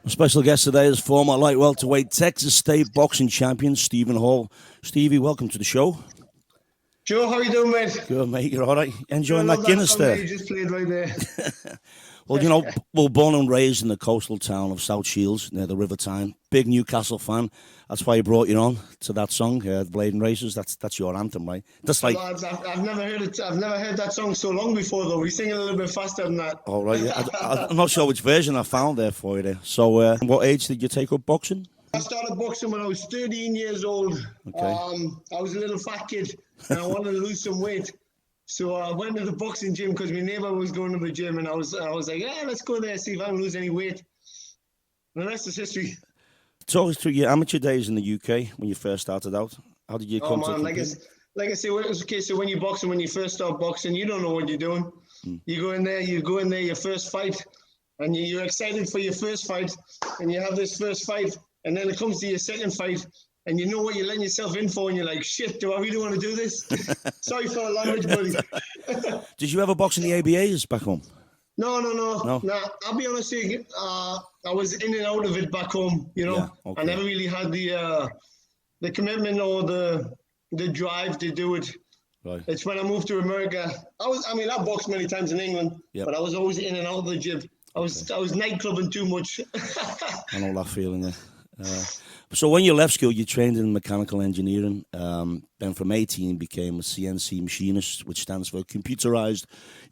Special guest today is former light welterweight Texas State boxing champion Stephen Hall. Stevie, welcome to the show. Joe, how you doing, mate? Good, mate. You're all right? Enjoying that Guinness there? You just played right there. Well, you know, we're born and raised in the coastal town of South Shields, near the River Tyne. Big Newcastle fan. That's why I brought you on to that song, Blade and Races. That's your anthem, right? That's like I've never heard it. I've never heard that song so long before, though. We sing it a little bit faster than that. All right, yeah. I'm not sure which version I found there for you there. So, what age did you take up boxing? I started boxing when I was 13 years old. Okay. I was a little fat kid and I wanted to lose some weight. So I went to the boxing gym because my neighbor was going to the gym, and I was like, yeah, let's go there, see if I can lose any weight. And the rest is history. Talk us through your amateur days in the UK when you first started out. How did you come to compete? Like I say, okay, so when you're boxing, when you first start boxing, you don't know what you're doing. You go in there, your first fight, and you're excited for your first fight, and you have this first fight, and then it comes to your second fight, and you know what you're letting yourself in for, and you're like, shit, do I really want to do this? Sorry for the language, buddy. Did you ever box in the ABAs back home? No. I'll be honest with you, I was in and out of it back home, you know. Yeah, okay. I never really had the commitment or the drive to do it. Right. It's when I moved to America. I boxed many times in England, but I was always in and out of the gym. I was nightclubbing too much. I know that feeling there. So when you left school, you trained in mechanical engineering. Then from 18 became a CNC machinist, which stands for Computerized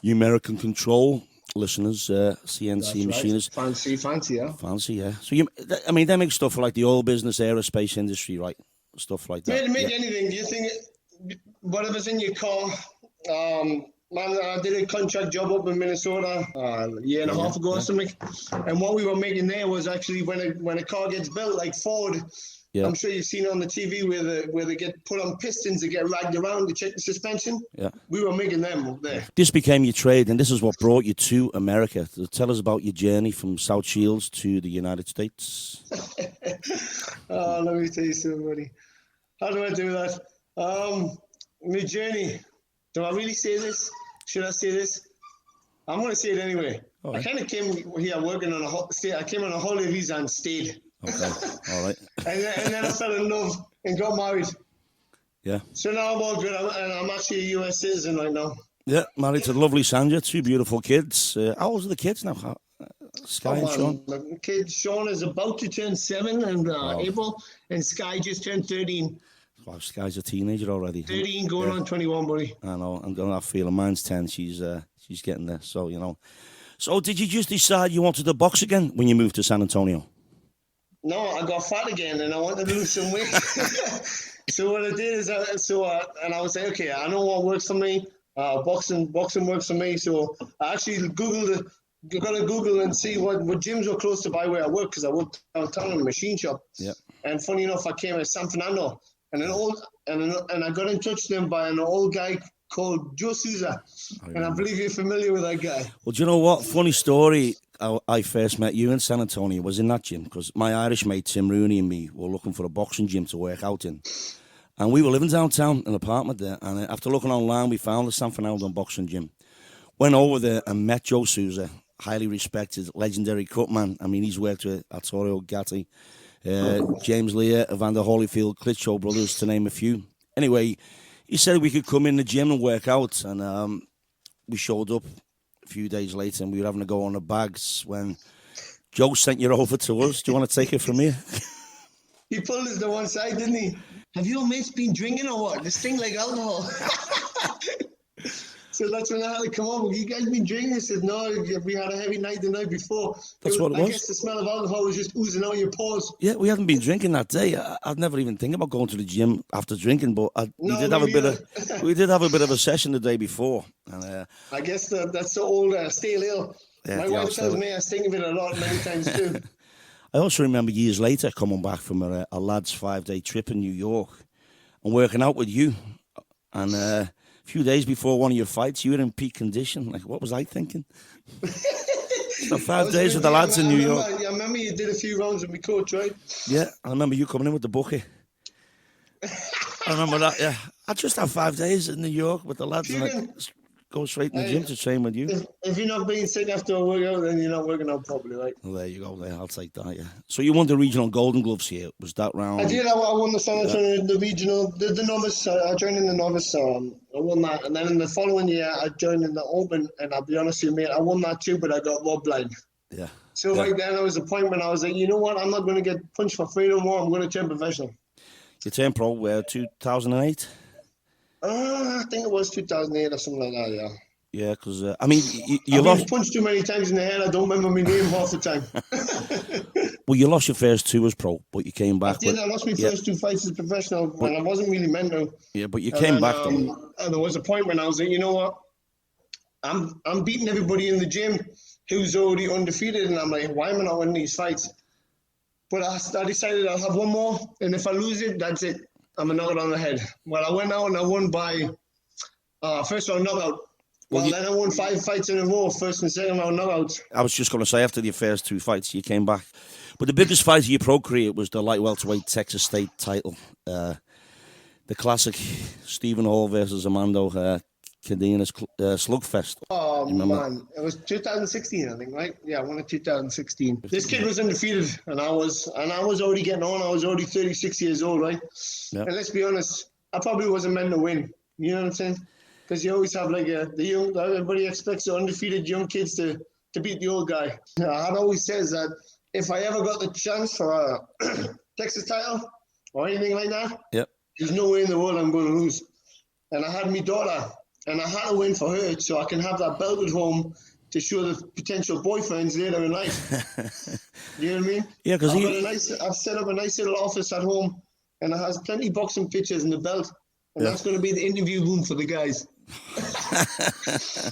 Numerical Control. Listeners, CNC machinist. Right. Fancy, yeah. Fancy, yeah. So they make stuff for like the oil business, aerospace industry, right? Stuff like that. Make anything. Do you think whatever's in your car? I did a contract job up in Minnesota a year and a half ago or something, and what we were making there was actually when a car gets built, like Ford. Yeah. I'm sure you've seen it on the TV where they get put on pistons, they get ragged around to check the suspension. Yeah, we were making them up there. This became your trade, and this is what brought you to America. So tell us about your journey from South Shields to the United States. Let me tell you something, buddy. How do I do that? My journey. Do I really say this? Should I say this? I'm going to say it anyway. Right. I kind of came here working on I came on a holiday visa and stayed. Okay, all right. and then I fell in love and got married. Yeah. So now I'm all good, and I'm actually a US citizen right now. Yeah, married to the lovely Sandra, 2 beautiful kids. How old are the kids now? Sky and Sean? The kid Sean is about to turn 7 in April, and Sky just turned 13. Wow, Sky's a teenager already. 13 going on 21, buddy. I know, I'm going to have feeling. Mine's 10, she's getting there, so, you know. So did you just decide you wanted to box again when you moved to San Antonio? No, I got fat again, and I wanted to lose some weight. So what I did is, I was like, okay, I know what works for me. Boxing works for me. So I actually got to Google and see what gyms were close to by where I work, because I worked downtown in a machine shop. Yeah. And funny enough, I came at San Fernando, and I got in touch with them by an old guy called Joe Souza, and I believe you're familiar with that guy. Well, do you know what? Funny story. I first met you in San Antonio was in that gym, because my Irish mate Tim Rooney and me were looking for a boxing gym to work out in. And we were living downtown in an apartment there. And after looking online, we found the San Fernando boxing gym. Went over there and met Joe Souza, highly respected, legendary cutman. I mean, he's worked with Arturo Gatti, James Leija, Evander Holyfield, Klitschko Brothers, to name a few. Anyway, he said we could come in the gym and work out. And we showed up a few days later, and we were having to go on the bags when Joe sent you over to us. Do you want to take it from here? He pulled us to one side, didn't he? Have your mates been drinking or what? This thing like alcohol. So that's when I had to come over. You guys been drinking? I said, no, we had a heavy night the night before. That's what it was. I guess the smell of alcohol was just oozing out your pores. Yeah, we hadn't been drinking that day. I'd never even think about going to the gym after drinking, but we did have a bit of a session the day before. And, I guess that's the old stale ale. Yeah, my wife tells me I think of it a lot many times too. I also remember years later coming back from a lad's 5-day trip in New York and working out with you. And a few days before one of your fights, you were in peak condition. Like, what was I thinking? So 5 days with the lads in New York. I remember you did a few rounds with my coach, right? Yeah, I remember you coming in with the bucket. I remember that, yeah. I just had 5 days in New York with the lads. go straight in the gym to train with you. If you're not being sick after a workout, then you're not working out properly, right? Well, there you go. There, I'll take that. Yeah. So you won the regional Golden Gloves here. Was that round? I did. I won the San Fernando the regional, the novice. I joined in the novice. I won that, and then in the following year, I joined in the Open. And I'll be honest with you, mate, I won that too, but I got robbed blind. Yeah. So right then, there was a point when I was like, you know what? I'm not going to get punched for free no more. I'm going to turn professional. You turned pro 2008? I think it was 2008 or something like that, yeah. Yeah, because, I mean, you I've lost... been punched too many times in the head, I don't remember my name half the time. Well, you lost your first two as pro, but you came back. I lost my first two fights as a professional when I wasn't really meant to. Yeah, but you came back, though. And there was a point when I was like, you know what? I'm beating everybody in the gym who's already undefeated, and I'm like, why am I not winning these fights? But I decided I'll have one more, and if I lose it, that's it. I'm going to knock it on the head. Well, I went out and I won by first round knockout. Well, then I won 5 fights in a row, first and second round knockouts. I was just going to say, after your first 2 fights, you came back. But the biggest fight of your pro career was the light welterweight Texas State title. The classic Stephen Hall versus Armando Cardenas slugfest. Oh, man. It was 2016, I think, right? Yeah, I won it 2016. This kid was undefeated, and I was already getting on. I was already 36 years old, right? Yep. And let's be honest, I probably wasn't meant to win. You know what I'm saying? Because you always have like everybody expects the undefeated young kids to beat the old guy. I'd always says that if I ever got the chance for a Texas title or anything like that, there's no way in the world I'm going to lose. And I had my daughter, and I had to win for her so I can have that belt at home to show the potential boyfriends later in life. You know what I mean? Yeah, because I've set up a nice little office at home, and it has plenty of boxing pictures and the belt. And that's going to be the interview room for the guys.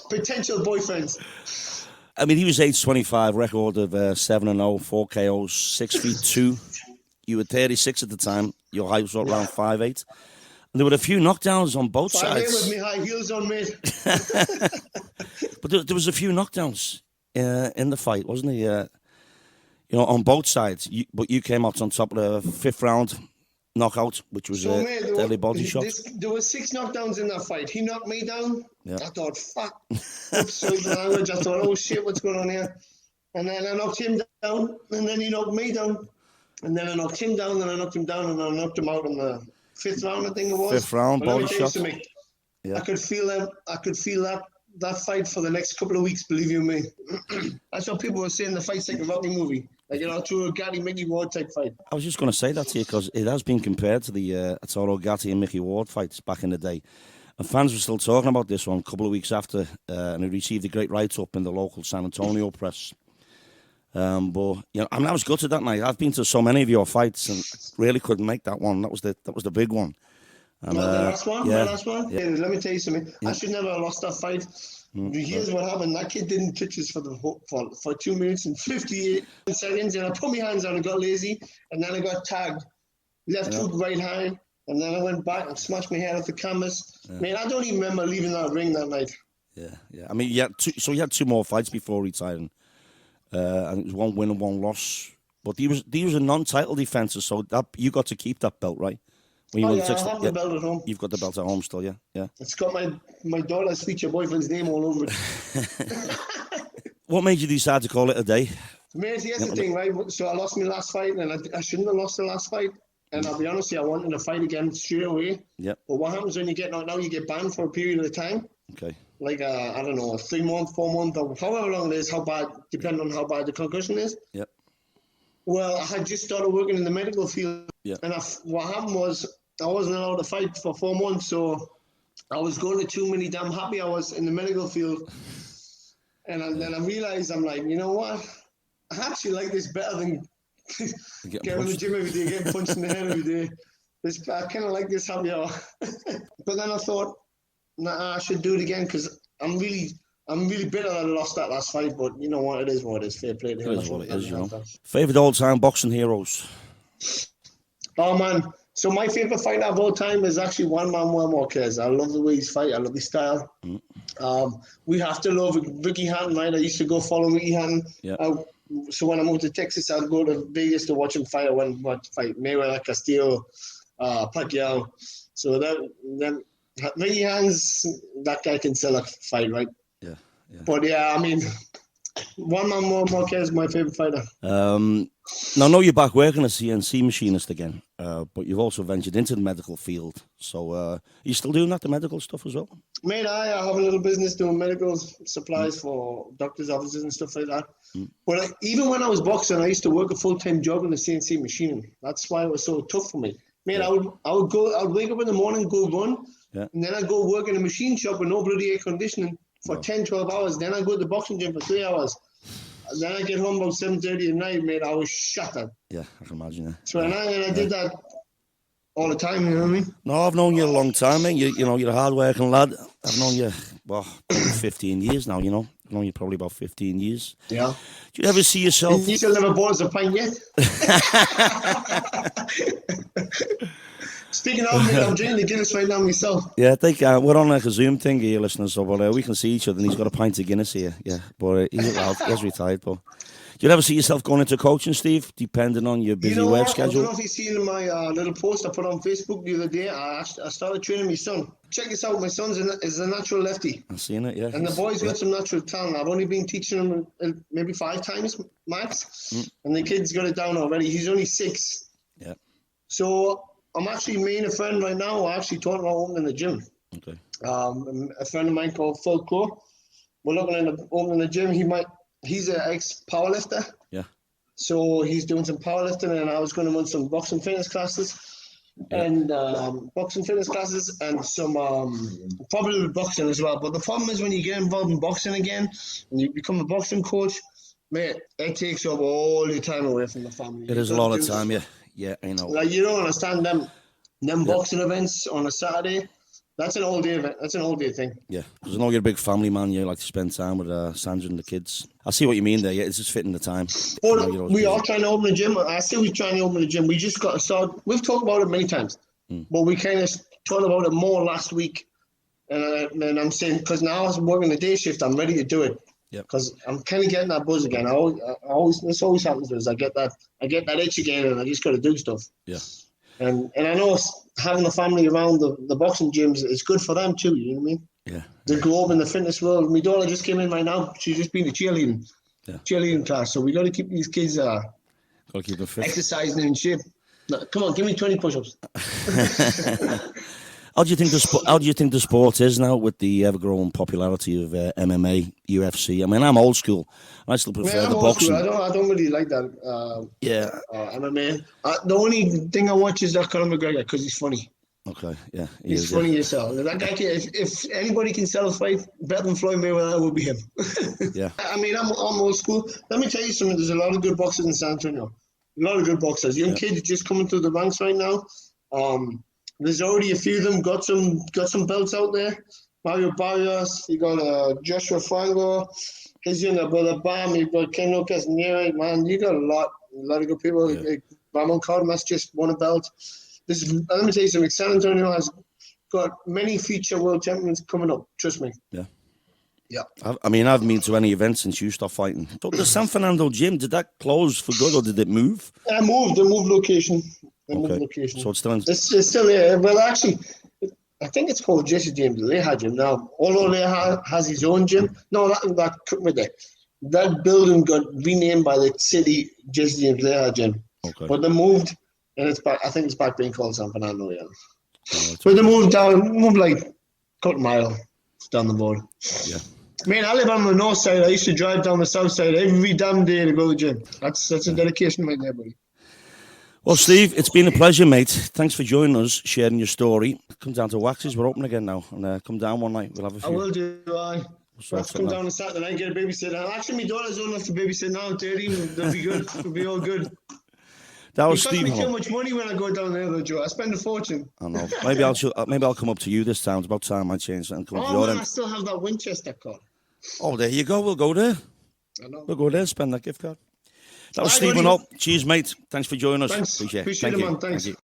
Potential boyfriends. I mean, he was age 25, record of 7-0, 4 KOs, 6'2". You were 36 at the time. Your height was around 5'8". And there were a few knockdowns on both sides. 5'8" with me high heels on, mate. But there was a few knockdowns in the fight, wasn't there? On both sides. But you came out on top of the 5th round knockout, which was a deadly body shot. There were 6 knockdowns in that fight. He knocked me down. Yeah. I thought, fuck. Sorry for language. I thought, oh shit, what's going on here? And then I knocked him down, and then he knocked me down. And then I knocked him down, and I knocked him down, and I knocked him out in the 5th round, I think it was. 5th round, body shot. I could feel that fight for the next couple of weeks, believe you me. That's what people were saying, the fight's like a Rocky movie. Like an Arturo Gatti, Mickey Ward type fight. I was just going to say that to you because it has been compared to the Arturo Gatti and Mickey Ward fights back in the day. And fans were still talking about this one a couple of weeks after, and it received a great write-up in the local San Antonio press. But I was gutted that night. I've been to so many of your fights and really couldn't make that one. That was the big one. And, the last one? Yeah. The last one? Yeah. Let me tell you something. Yeah. I should never have lost that fight. Here's what happened. That kid didn't touch us for 2 minutes and 58 seconds. And I put my hands on and got lazy. And then I got tagged. Left hook, right hand. And then I went back and smashed my head off the canvas. Yeah. Man, I don't even remember leaving that ring that night. Yeah. I mean, you had 2 more fights before retiring. And it was 1 win and 1 loss. But these were non-title defenses, so that you got to keep that belt, right? I have the belt at home. You've got the belt at home still, yeah? It's got my daughter's future boyfriend's name all over it. What made you decide to call it a day? Mate, here's the thing, right? So I lost my last fight, and I shouldn't have lost the last fight. And I'll be honest with you, I wanted to fight again straight away. Yep. But what happens when you get knocked out, you get banned for a period of time. Okay. Like, I don't know, 3 months, 4 months, or however long it is, depending on how bad the concussion is. Yep. Well, I had just started working in the medical field. Yep. And what happened was, I wasn't allowed to fight for 4 months, so I was going to too many damn happy hours in the medical field. And then I realized, I'm like, you know what? I actually like this better than getting in the gym every day, getting punched in the head every day. I kind of like this happy hour. But then I thought, nah, I should do it again because I'm really bitter that I lost that last fight. But you know what? It is what it is. Fair play to him. It is what it is, you know. Favorite all-time boxing heroes? Oh, man. So my favorite fighter of all time is actually Juan Manuel Marquez. I love the way he's fight. I love his style. We have to love Ricky Hatton, right? I used to go follow Ricky Hatton. Yeah. So when I moved to Texas, I'd go to Vegas to watch him fight. I went to fight Mayweather, Castillo, Pacquiao. So Mickey Hands, that guy can sell a fight, right? Yeah. But yeah, I mean, one man more is my favorite fighter. Now, I know you're back working as a CNC machinist again, but you've also ventured into the medical field. So, are you still doing that, the medical stuff as well? Mate, I have a little business doing medical supplies for doctors' offices and stuff like that. But even when I was boxing, I used to work a full-time job in the CNC machining. That's why it was so tough for me. Mate, I would wake up in the morning, go run, and then I'd go work in a machine shop with no bloody air conditioning for 10, 12 hours. Then I'd go to the boxing gym for 3 hours. And then I get home about 7:30 at night, mate. I was shattered. Yeah, I can imagine that. So and I did that all the time, you know what I mean? No, I've known you a long time, mate. You know, you're a hard-working lad. I've known you, 15 years now, you know. I've known you probably about 15 years. Yeah. Do you ever see yourself... You still never bought us a pint yet? Speaking of, mate, I'm drinking the Guinness right now myself. Yeah, we're on like a Zoom thing here, listeners, so but, we can see each other, and he's got a pint of Guinness here. Yeah, but he's retired, but... Do you ever see yourself going into coaching, Steve, depending on your busy work schedule? I don't know if you've seen my little post I put on Facebook the other day. I started training my son. Check this out. My son is a natural lefty. I've seen it, yeah. And the boy's got some natural talent. I've only been teaching him maybe 5 times max. And the kid's got it down already. He's only 6. Yeah. So I'm actually me and a friend right now. We're actually talking about opening the gym. Okay. A friend of mine called Phil Crow. We're looking at opening the gym. He's an ex-powerlifter. Yeah. So he's doing some powerlifting, and I was going to run some boxing fitness classes, and some probably boxing as well. But the problem is when you get involved in boxing again, and you become a boxing coach, mate, it takes up all your time away from the family. It is a lot of time, yeah, I know. Like, you don't understand them boxing events on a Saturday. That's an all day event. That's an all day thing. Yeah, because I know you're a big family man. You like to spend time with Sandra and the kids. I see what you mean there. Yeah, it's just fitting the time. But we are trying to open a gym. I say we're trying to open a gym. We just got to start. We've talked about it many times, but we kind of talked about it more last week. And I'm saying, because now I'm working the day shift, I'm ready to do it. Yeah. Because I'm kind of getting that buzz again. This always happens to us. I get that itch again, and I just got to do stuff. Yeah. And I know having a family around the boxing gyms is good for them too, you know what I mean? Yeah. They grow up in the fitness world. My daughter just came in right now. She's just been to cheerleading class. So we got to keep these kids keep them fit. Exercising and in shape. No, come on, give me 20 push-ups. How do you think the sport is now with the ever-growing popularity of MMA, UFC? I mean, I'm old school. I still prefer the boxing. I don't really like that. MMA. The only thing I watch is that Conor McGregor because he's funny. Okay, yeah. He's funny as hell. That guy if anybody can sell a fight better than Floyd Mayweather, it would be him. Yeah. I mean, I'm old school. Let me tell you something. There's a lot of good boxers in San Antonio. A lot of good boxers. Young kids just coming through the ranks right now. There's already a few of them got some belts out there. Mario Barrios, you got Joshua Frango, his younger brother Bam, you got Ken Lucas Neri, man, you got a lot of good people. Yeah. Armando Cardenas just won a belt. Let me tell you something, San Antonio has got many future world champions coming up, trust me. Yeah. Yeah. I mean, I haven't been to any events since you stopped fighting. The San Fernando gym, did that close for good or did it move? They moved location. So it's still it's still there. Well, actually, I think it's called Jesse James Leija gym now. Although Leija has his own gym. No, that building got renamed by the city Jesse James Leija gym. Okay. But they moved, and it's back. I think it's back being called San Fernando. Yeah. But they moved like a couple miles down the road. Yeah. I mean, I live on the north side. I used to drive down the south side every damn day to go to the gym. That's a dedication right there, buddy. Well, Steve, it's been a pleasure, mate. Thanks for joining us, sharing your story. Come down to Waxes. We're open again now. And come down one night. We'll have a few. I will do. We'll have to come down on Saturday night and get a babysitter. Actually, my daughter's old enough to babysit now, 13. That'll be good. It'll be all good. That was Steve. It costs me too much money when I go down there, though, Joe. I spend a fortune. I know. Maybe I'll come up to you this time. It's about time I change and come up to your end. I still have that Winchester card. Oh, there you go. We'll go there. I know. We'll go there, spend that gift card. That was Stephen Hope. Cheers, mate. Thanks for joining us. Thanks. Appreciate it. Appreciate it, man. Thanks. Thank you.